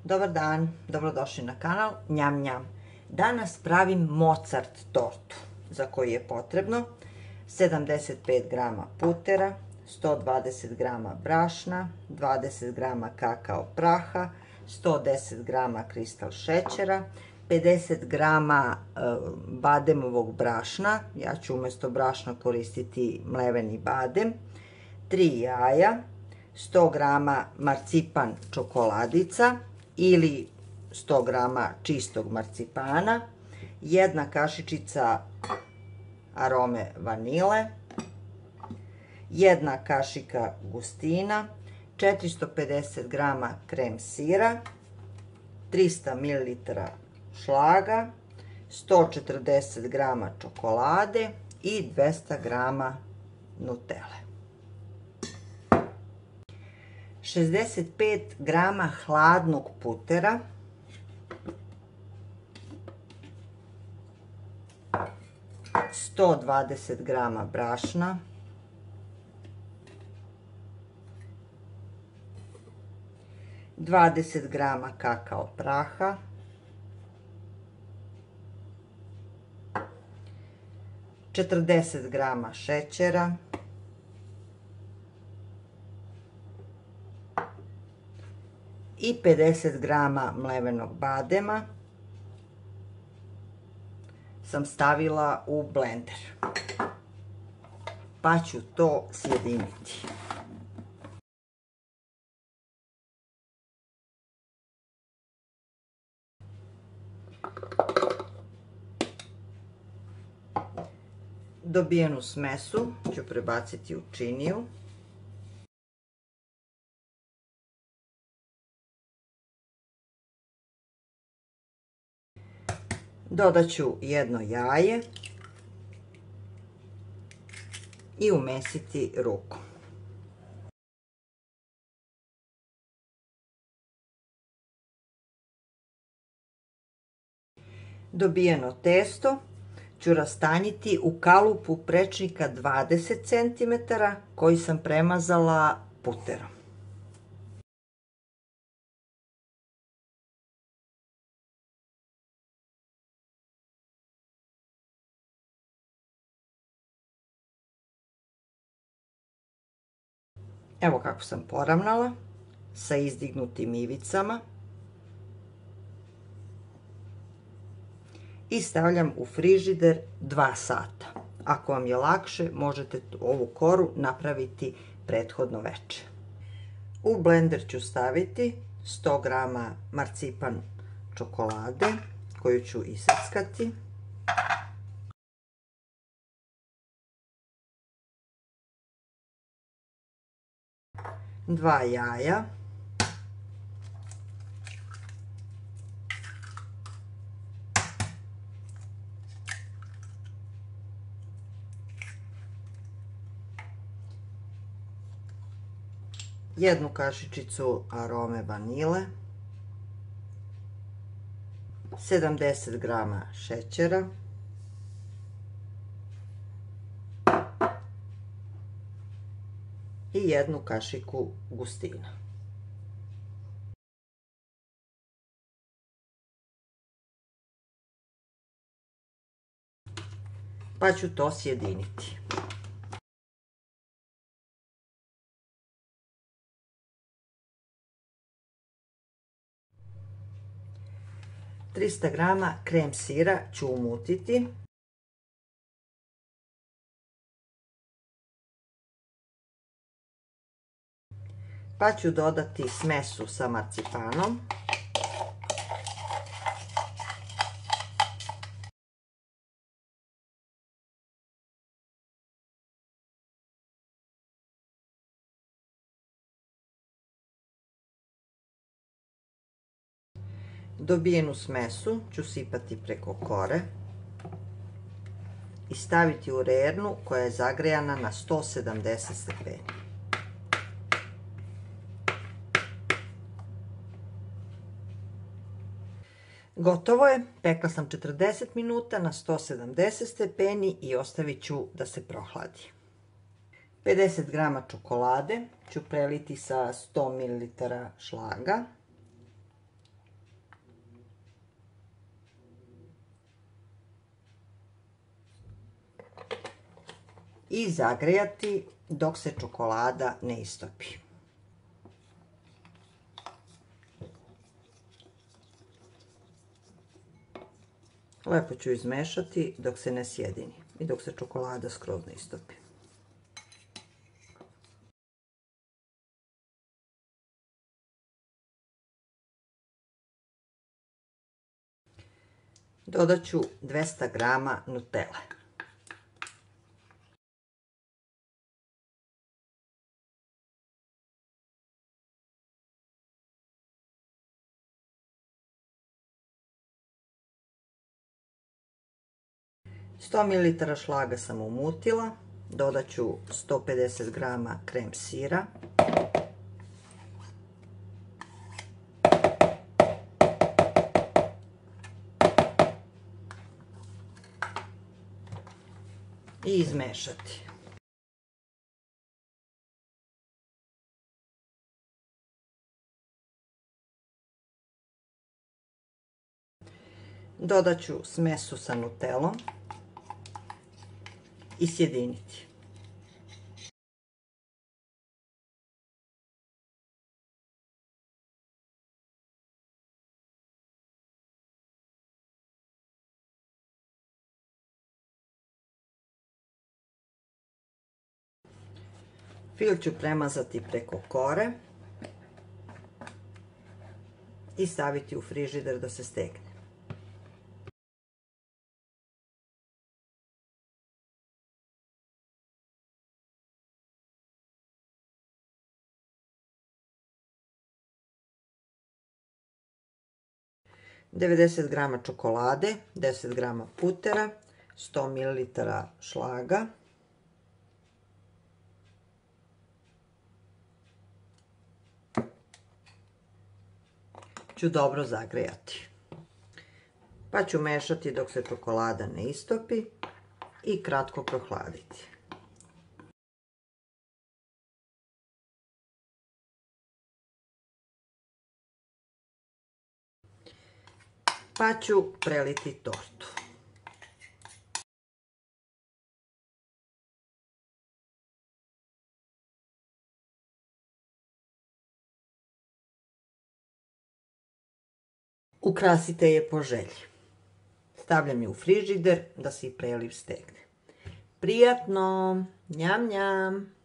Dobar dan, dobrodošli na kanal Njam Njam. Danas pravim Mozart tortu za koju je potrebno 75 g putera, 120 g brašna, 20 g kakao praha, 110 g kristal šećera, 50 g bademovog brašna, ja ću umjesto brašna koristiti mleveni badem, 3 jaja, 100 g marcipan čokoladica ili 100 g čistog marcipana, jedna kašičica arome vanile, jedna kašika gustina, 450 g krem sira, 300 ml šlaga, 140 g čokolade i 200 g nutele. 65 g hladnog putera, 120 g brašna, 20 g kakao praha, 40 g šećera, i 50 g mlevenog badema sam stavila u blender, pa ću to sjediniti. Dobijenu smesu ću prebaciti u činiju. Dodat ću jedno jaje i umesiti rukom. Dobijeno testo ću rastanjiti u kalupu prečnika 20 cm koji sam premazala puterom. Evo kako sam poravnala sa izdignutim ivicama i stavljam u frižider 2 sata. Ako vam je lakše, možete ovu koru napraviti prethodno veče. U blender ću staviti 100 g marcipan čokolade koju ću iseckati, 2 jaja, 1 kašičicu arome vanile, 70 g šećera, i 1 kašiku gustina. Pa ću to sjediniti. Trista grama krem sira ću umutiti. Pa ću dodati smesu sa marcipanom. Dobijenu smesu ću sipati preko kore i staviti u rernu koja je zagrejana na 170 stepeni. Gotovo je, pekla sam 40 minuta na 170 stepeni i ostavit ću da se prohladi. 50 g čokolade ću preliti sa 100 ml šlaga. i zagrejati dok se čokolada ne istopi. Lepo ću izmešati dok se ne sjedini i dok se čokolada skroz ne istopi. Dodat ću 200 grama Nutelle. Sto mililitara šlaga sam umutila, dodat ću 150 grama krem sira, i izmešati. Dodat ću smesu sa Nutellom i sjediniti. Fil ću premazati preko kore i staviti u frižider da se stegne. Devedeset grama čokolade, 10 grama putera, 100 mililitara šlaga, ću dobro zagrejati. Pa ću mešati dok se čokolada ne istopi i kratko prohladiti. Pa ću preliti tortu. Ukrasite je po želji. Stavljam je u frižider da se i preliv stegne. Prijatno! Njam, njam!